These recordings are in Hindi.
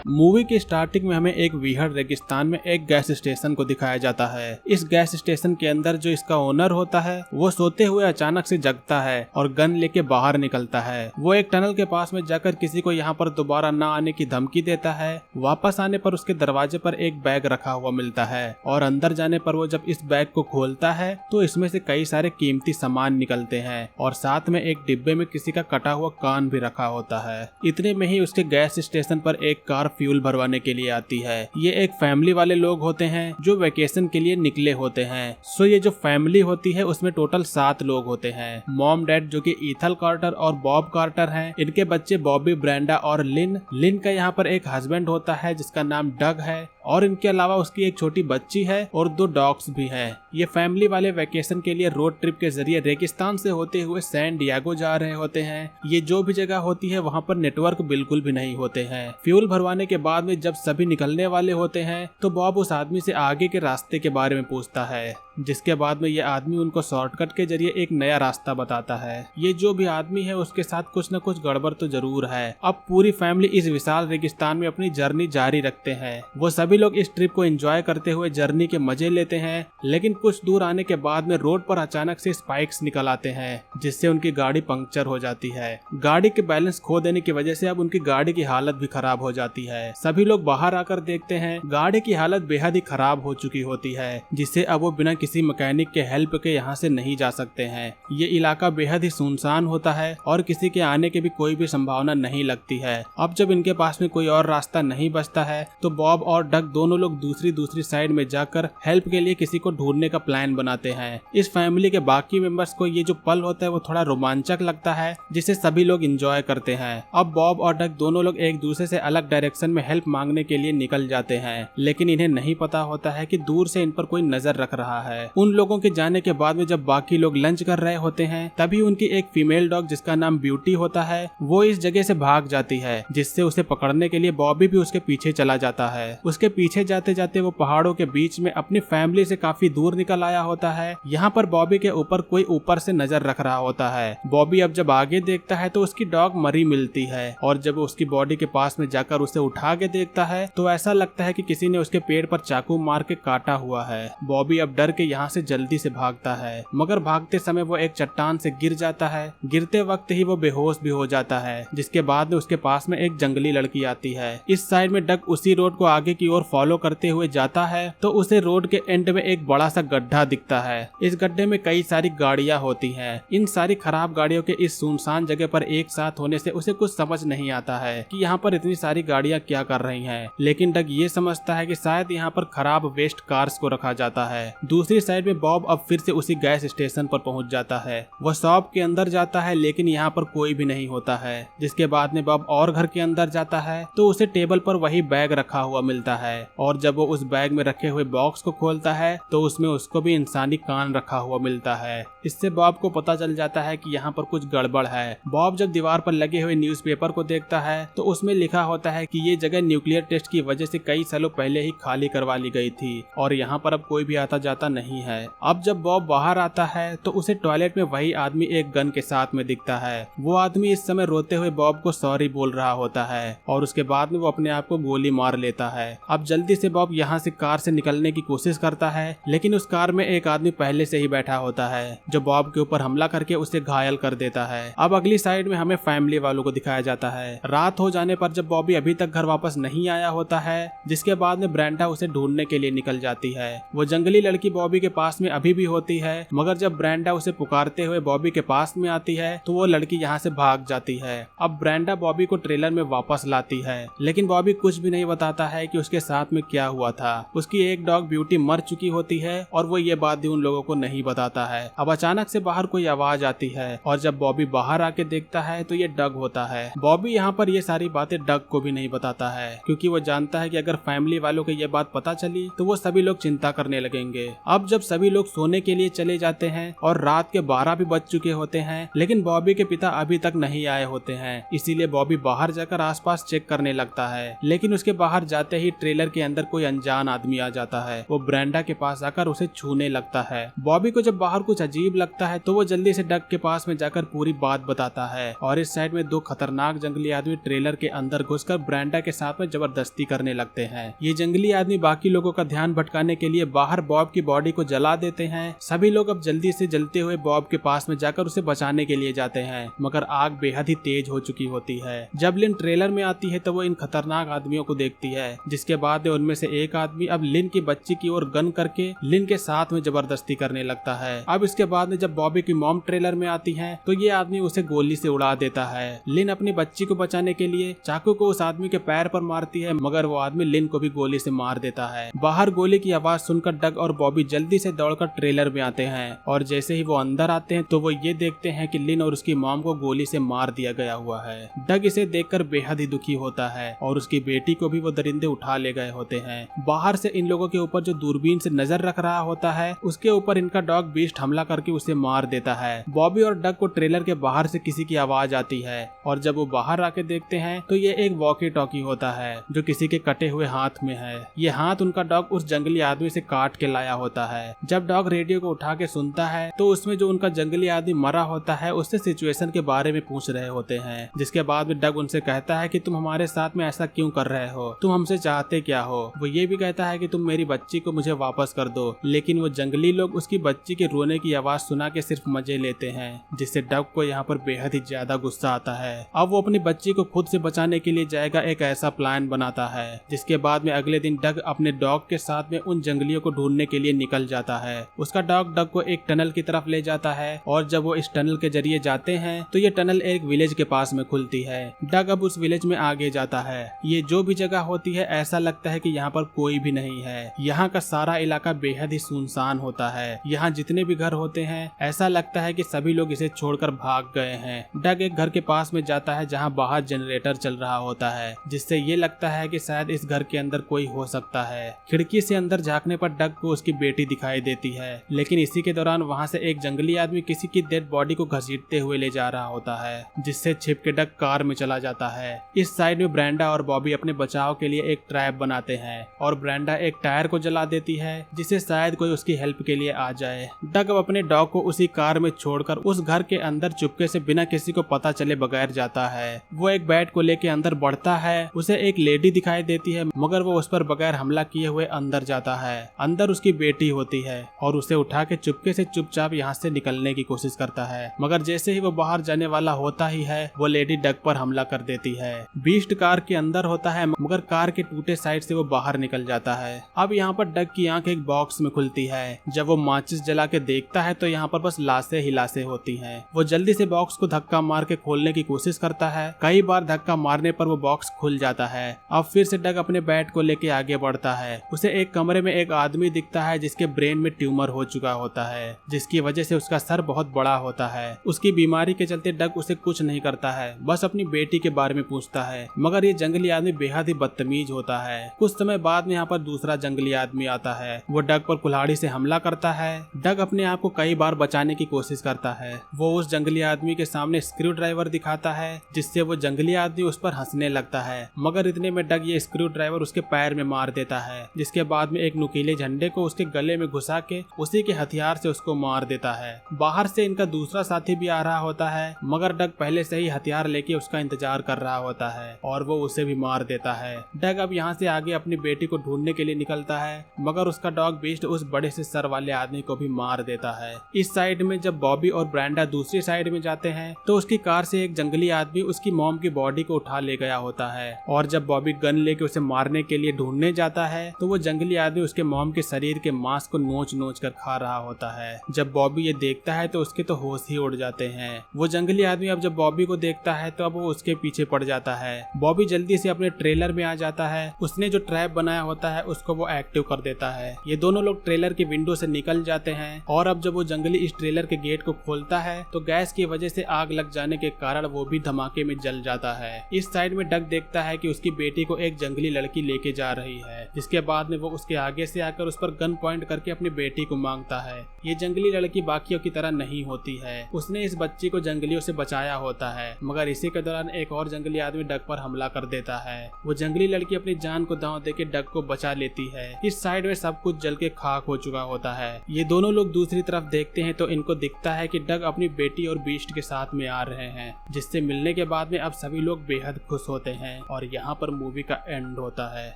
मूवी की स्टार्टिंग में हमें एक विहड़ रेगिस्तान में एक गैस स्टेशन को दिखाया जाता है। इस गैस स्टेशन के अंदर जो इसका ओनर होता है वो सोते हुए अचानक से जगता है और गन लेके बाहर निकलता है। वो एक टनल के पास में जाकर किसी को यहाँ पर दोबारा न आने की धमकी देता है। वापस आने पर उसके दरवाजे पर एक बैग रखा हुआ मिलता है और अंदर जाने पर वो जब इस बैग को खोलता है तो इसमें से कई सारे कीमती सामान निकलते हैं और साथ में एक डिब्बे में किसी का कटा हुआ कान भी रखा होता है। इतने में ही उसके गैस स्टेशन पर एक कार फ्यूल भरवाने के लिए आती है। ये एक फैमिली वाले लोग होते हैं जो वेकेशन के लिए निकले होते हैं। सो ये जो फैमिली होती है उसमें टोटल 7 लोग होते हैं। मॉम डैड जो कि ईथल कार्टर और बॉब कार्टर हैं, इनके बच्चे बॉबी, ब्रेंडा और लिन का यहाँ पर एक हस्बैंड होता है जिसका नाम डग है और इनके अलावा उसकी एक छोटी बच्ची है और 2 डॉग्स भी हैं। ये फैमिली वाले वेकेशन के लिए रोड ट्रिप के जरिए रेगिस्तान से होते हुए सैन डिएगो जा रहे होते हैं। ये जो भी जगह होती है वहाँ पर नेटवर्क बिल्कुल भी नहीं होते हैं। फ्यूल भरवाने के बाद में जब सभी निकलने वाले होते हैं तो बॉब उस आदमी से आगे के रास्ते के बारे में पूछता है, जिसके बाद में ये आदमी उनको शॉर्टकट के जरिए एक नया रास्ता बताता है। ये जो भी आदमी है उसके साथ कुछ न कुछ गड़बड़ तो जरूर है। अब पूरी फैमिली इस विशाल रेगिस्तान में अपनी जर्नी जारी रखते हैं। वो सभी लोग इस ट्रिप को एंजॉय करते हुए जर्नी के मजे लेते हैं, लेकिन कुछ दूर आने के बाद में रोड पर अचानक से स्पाइक्स निकल आते हैं जिससे उनकी गाड़ी पंक्चर हो जाती है। गाड़ी के बैलेंस खो देने की वजह से अब उनकी गाड़ी की हालत भी खराब हो जाती है। सभी लोग बाहर आकर देखते हैं, गाड़ी की हालत बेहद ही खराब हो चुकी होती है, जिससे अब वो बिना किसी मैकेनिक के हेल्प के यहाँ से नहीं जा सकते हैं। ये इलाका बेहद ही सुनसान होता है और किसी के आने की भी कोई भी संभावना नहीं लगती है। अब जब इनके पास में कोई और रास्ता नहीं बचता है तो बॉब और डग दोनों लोग दूसरी साइड में जाकर हेल्प के लिए किसी को ढूंढने का प्लान बनाते हैं। इस फैमिली के बाकी मेंबर्स को ये जो पल होता है वो थोड़ा रोमांचक लगता है, जिसे सभी लोग एंजॉय करते हैं। अब बॉब और डग दोनों लोग एक दूसरे से अलग डायरेक्शन में हेल्प मांगने के लिए निकल जाते हैं, लेकिन इन्हें नहीं पता होता है कि दूर से इन पर कोई नजर रख रहा है। उन लोगों के जाने के बाद में जब बाकी लोग लंच कर रहे होते हैं तभी उनकी एक फीमेल डॉग जिसका नाम ब्यूटी होता है वो इस जगह से भाग जाती है, जिससे उसे पकड़ने के लिए बॉबी भी उसके पीछे चला जाता है। उसके पीछे जाते जाते वो पहाड़ों के बीच में अपनी फैमिली से काफी दूर निकल आया होता है। यहाँ पर बॉबी के ऊपर कोई ऊपर से नजर रख रहा होता है। बॉबी अब जब आगे देखता है तो उसकी डॉग मरी मिलती है और जब वो उसकी बॉडी के पास में जाकर उसे उठा के देखता है तो ऐसा लगता है कि किसी ने उसके पेट पर चाकू मार के काटा हुआ है। बॉबी अब डर के यहाँ से जल्दी से भागता है, मगर भागते समय वो एक चट्टान से गिर जाता है। गिरते वक्त ही वो बेहोश भी हो जाता है, जिसके बाद में उसके पास में एक जंगली लड़की आती है। इस साइड में डग उसी रोड को आगे की ओर फॉलो करते हुए जाता है तो उसे रोड के एंड में एक बड़ा सा गड्ढा दिखता है। इस गड्ढे में कई सारी गाड़ियां होती हैं। इन सारी खराब गाड़ियों के इस सुनसान जगह पर एक साथ होने से उसे कुछ समझ नहीं आता है कि यहाँ पर इतनी सारी गाड़ियां क्या कर रही हैं। लेकिन डग ये समझता है कि शायद यहाँ पर खराब वेस्ट कार्स को रखा जाता है। दूसरी साइड में बॉब अब फिर से उसी गैस स्टेशन पर पहुंच जाता है। वह शॉप के अंदर जाता है लेकिन यहाँ पर कोई भी नहीं होता है। जिसके बाद में बॉब और घर के अंदर जाता है तो उसे टेबल पर वही बैग रखा हुआ मिलता है और जब वो उस बैग में रखे हुए बॉक्स को खोलता है तो उसमें उसको भी इंसानी कान रखा हुआ मिलता है। इससे बॉब को पता चल जाता है कि यहाँ पर कुछ गड़बड़ है। बॉब जब दीवार पर लगे हुए न्यूज़पेपर को देखता है तो उसमें लिखा होता है कि ये जगह न्यूक्लियर टेस्ट की वजह से कई सालों पहले ही खाली करवा ली गई थी और यहाँ पर अब कोई भी आता जाता नहीं है। अब जब बॉब बाहर आता है तो उसे टॉयलेट में वही आदमी एक गन के साथ में दिखता है। वो आदमी इस समय रोते हुए बॉब को सॉरी बोल रहा होता है और उसके बाद में वो अपने आप को गोली मार लेता है। अब जल्दी से बॉब यहाँ से कार से निकलने की कोशिश करता है, लेकिन उस कार में एक आदमी पहले से ही बैठा होता है जो बॉब के ऊपर हमला करके उसे घायल कर देता है। अब अगली साइड में हमें फैमिली वालों को दिखाया जाता है। रात हो जाने पर जब बॉबी अभी तक घर वापस नहीं आया होता है, जिसके बाद में ब्रेंडा उसे ढूंढने के लिए निकल जाती है। वो जंगली लड़की बॉबी के पास में अभी भी होती है, मगर जब ब्रेंडा उसे पुकारते हुए बॉबी के पास में आती है तो वो लड़की यहाँ से भाग जाती है। अब ब्रेंडा बॉबी को ट्रेलर में वापस लाती है, लेकिन बॉबी कुछ भी नहीं बताता है कि उसके साथ में क्या हुआ था। उसकी एक डॉग ब्यूटी मर चुकी होती है और वो ये बात भी उन लोगों को नहीं बताता है। अब अचानक से बाहर कोई आवाज आती है और जब बॉबी बाहर आके देखता है तो ये डग होता है। बॉबी यहाँ पर ये सारी बातें डग को भी नहीं बताता है, क्योंकि वो जानता है कि अगर फैमिली वालों को ये बात पता चली तो वो सभी लोग चिंता करने लगेंगे। अब जब सभी लोग सोने के लिए चले जाते हैं और रात के 12 भी बज चुके होते हैं, लेकिन बॉबी के पिता अभी तक नहीं आए होते हैं, इसीलिए बॉबी बाहर जाकर आसपास चेक करने लगता है। लेकिन उसके बाहर जाते ही ट्रेलर के अंदर कोई अनजान आदमी आ जाता है। वो ब्रेंडा के पास आकर उसे छूने लगता है। बॉबी को जब बाहर कुछ अजीब अजीब लगता है तो वो जल्दी से डग के पास में जाकर पूरी बात बताता है। और इस साइड में दो खतरनाक जंगली आदमी ट्रेलर के अंदर घुसकर ब्रेंडा के साथ में जबरदस्ती करने लगते हैं। ये जंगली आदमी बाकी लोगों का ध्यान भटकाने के लिए बाहर बॉब की बॉडी को जला देते हैं। सभी लोग अब जल्दी से जलते हुए बॉब के पास में जाकर उसे बचाने के लिए जाते हैं, मगर आग बेहद ही तेज हो चुकी होती है। जब लिन ट्रेलर में आती है तो वो इन खतरनाक आदमियों को देखती है, जिसके बाद उनमें से एक आदमी अब लिन की बच्ची की ओर गन करके लिन के साथ में जबरदस्ती करने लगता है। अब इसके बाद में जब बॉबी की मॉम ट्रेलर में आती है तो ये आदमी उसे गोली से उड़ा देता है। लिन अपनी बच्ची को बचाने के लिए चाकू को उस आदमी के पैर पर मारती है, मगर वो आदमी लिन को भी गोली से मार देता है। बाहर गोली की आवाज सुनकर डग और बॉबी जल्दी से दौड़कर ट्रेलर में आते हैं, और जैसे ही वो अंदर आते हैं तो वो ये देखते हैं कि लिन और उसकी मॉम को गोली से मार दिया गया हुआ है। डग इसे देखकर बेहद ही दुखी होता है और उसकी बेटी को भी वो दरिंदे उठा ले गए होते हैं। बाहर से इन लोगों के ऊपर जो दूरबीन से नजर रख रहा होता है उसके ऊपर इनका डॉग बीस्ट हमला करके उसे मार देता है। बॉबी और डग को ट्रेलर के बाहर से किसी की आवाज आती है, और जब वो बाहर आके देखते हैं तो ये एक वॉकी टॉकी होता है जो किसी के कटे हुए हाथ में है। ये हाथ उनका डॉग उस जंगली आदमी से काट के लाया होता है। जब डॉग रेडियो को उठा के सुनता है तो उसमें जो उनका जंगली आदमी मरा होता है उससे सिचुएशन के बारे में पूछ रहे होते हैं, जिसके बाद में डग उनसे कहता है कि तुम हमारे साथ में ऐसा क्यों कर रहे हो, तुम हमसे चाहते क्या हो। वो ये भी कहता है कि तुम मेरी बच्ची को मुझे वापस कर दो, लेकिन वो जंगली लोग उसकी बच्ची के रोने की आवाज सुना के सिर्फ मजे लेते हैं, जिससे डग को यहाँ पर बेहद ही ज्यादा गुस्सा आता है। अब वो अपनी बच्ची को खुद से बचाने के लिए जाएगा एक ऐसा प्लान बनाता है, जिसके बाद में अगले दिन डग अपने डॉग के साथ में उन जंगलियों को ढूंढने के लिए निकल जाता है। उसका डॉग डग को एक टनल की तरफ ले जाता है, और जब वो इस टनल के जरिए जाते हैं तो ये टनल एक विलेज के पास में खुलती है। डग अब उस विलेज में आगे जाता है। ये जो भी जगह होती है ऐसा लगता है कि यहाँ पर कोई भी नहीं है। यहाँ का सारा इलाका बेहद ही सुनसान होता है। यहाँ जितने भी घर होते हैं ऐसा लगता है कि सभी लोग इसे छोड़कर भाग गए हैं। डग एक घर के पास में जाता है जहाँ बाहर जनरेटर चल रहा होता है, जिससे ये लगता है कि शायद इस घर के अंदर कोई हो सकता है। खिड़की से अंदर झांकने पर डग को उसकी बेटी दिखाई देती है, लेकिन इसी के दौरान वहाँ से एक जंगली आदमी किसी की डेड बॉडी को घसीटते हुए ले जा रहा होता है, जिससे छिप के डग कार में चला जाता है। इस साइड में ब्रेंडा और बॉबी अपने बचाव के लिए एक ट्रैप बनाते हैं, और ब्रेंडा एक टायर को जला देती है जिससे शायद कोई उसकी हेल्प के लिए आ जाए। डग अब अपने डॉग को उसी कार में छोड़कर उस घर के अंदर चुपके से बिना किसी को पता चले बगैर जाता है। वो एक बैट को लेके अंदर बढ़ता है। उसे एक लेडी दिखाई देती है, मगर वो उस पर बगैर हमला किए हुए अंदर जाता है। अंदर उसकी बेटी होती है और उसे उठा के चुपके से चुपचाप यहाँ से निकलने की कोशिश करता है, मगर जैसे ही वो बाहर जाने वाला होता ही है वो लेडी डग पर हमला कर देती है। बीस्ट कार के अंदर होता है, मगर कार के टूटे साइड से वो बाहर निकल जाता है। अब यहाँ पर डग की आंख एक बॉक्स में खुलती है। जब वो माचिस जला के देखता है तो यहाँ पर बस लाशें ही लाशें होती हैं। वो जल्दी से बॉक्स को धक्का मार के खोलने की कोशिश करता है। कई बार धक्का मारने पर वो बॉक्स खुल जाता है। अब फिर से डग अपने बैट को लेके आगे बढ़ता है। उसे एक कमरे में एक आदमी दिखता है जिसके ब्रेन में ट्यूमर हो चुका होता है, जिसकी वजह से उसका सर बहुत बड़ा होता है। उसकी बीमारी के चलते डग उसे कुछ नहीं करता है, बस अपनी बेटी के बारे में पूछता है, मगर ये जंगली आदमी बेहद ही बदतमीज होता है। कुछ समय बाद में यहाँ पर दूसरा जंगली आदमी आता है। वो डग पर कुल्हाड़ी से हमला करता है। डग अपने आप को कई बार बचाने की कोशिश करता है। वो उस जंगली आदमी के सामने स्क्रू ड्राइवर दिखाता है, जिससे वो जंगली आदमी उस पर हंसने लगता है, मगर इतने में डग ये स्क्रू ड्राइवर उसके पैर में मार देता है, जिसके बाद में एक नुकीले झंडे को उसके गले में घुसा के उसी के हथियार से उसको मार देता है। बाहर से इनका दूसरा साथी भी आ रहा होता है, मगर डग पहले से ही हथियार लेके उसका इंतजार कर रहा होता है और वो उसे भी मार देता है। डग अब यहाँ से आगे अपनी बेटी को ढूंढने के लिए निकलता है, मगर उसका डॉग बीस्ट उस बड़े से सर वाले आदमी को भी मार देता है। इस साइड में जब बॉबी और ब्रेंडा दूसरी साइड में जाते हैं तो उसकी कार से एक जंगली आदमी उसकी मॉम की बॉडी को उठा ले गया होता है, और जब बॉबी गन लेके उसे मारने के लिए ढूंढने जाता है तो वो जंगली आदमी उसके मॉम के शरीर के मांस को नोच नोच कर खा रहा होता है। जब बॉबी ये देखता है तो उसके तो होश ही उड़ जाते हैं। वो जंगली आदमी अब जब बॉबी को देखता है तो अब वो उसके पीछे पड़ जाता है। बॉबी जल्दी से अपने ट्रेलर में आ जाता है। उसने जो ट्रैप बनाया होता है उसको वो एक्टिव कर देता है। ये दोनों लोग ट्रेलर की विंडो से निकल जाते हैं, और अब जब वो जंगली इस ट्रेलर के गेट को खोलता है तो गैस की वजह से आग लग जाने के कारण वो भी धमाके में जल जाता है। इस साइड में डग देखता है कि उसकी बेटी को एक जंगली लड़की लेके जा रही है, जिसके बाद में वो उसके आगे से आकर उस पर गन पॉइंट करके अपनी बेटी को मांगता है। ये जंगली लड़की बाकियों की तरह नहीं होती है। उसने इस बच्ची को जंगलियों से बचाया होता है, मगर इसी के दौरान एक और जंगली आदमी डग पर हमला कर देता है। वो जंगली लड़की अपनी जान को दांव देके डग को बचा लेती है। इस साइड में सब कुछ जल के खाक हो चुका होता है। ये दोनों लोग दूसरी तरफ देखते हैं तो इनको दिखता है कि डग अपनी बेटी और बीस्ट के साथ में आ रहे हैं, जिससे मिलने के बाद में अब सभी लोग बेहद खुश होते हैं और यहाँ पर मूवी का एंड होता है।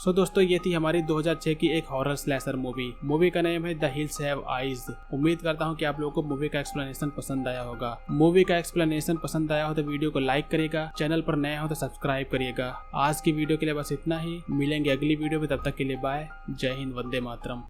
सो दोस्तों, ये थी हमारी 2006 की एक हॉरर स्लैशर मूवी का नाम है द हिल्स हैव आइज। उम्मीद करता हूँ कि आप लोगों को मूवी का एक्सप्लेनेशन पसंद आया होगा। मूवी का एक्सप्लेनेशन पसंद आया हो तो वीडियो को लाइक करिएगा, चैनल पर नया हो तो सब्सक्राइब करिएगा। आज की वीडियो के लिए बस इतना ही, मिलेंगे अगली वीडियो में, तब तक के लिए बाय। जय हिंद, वंदे मातरम।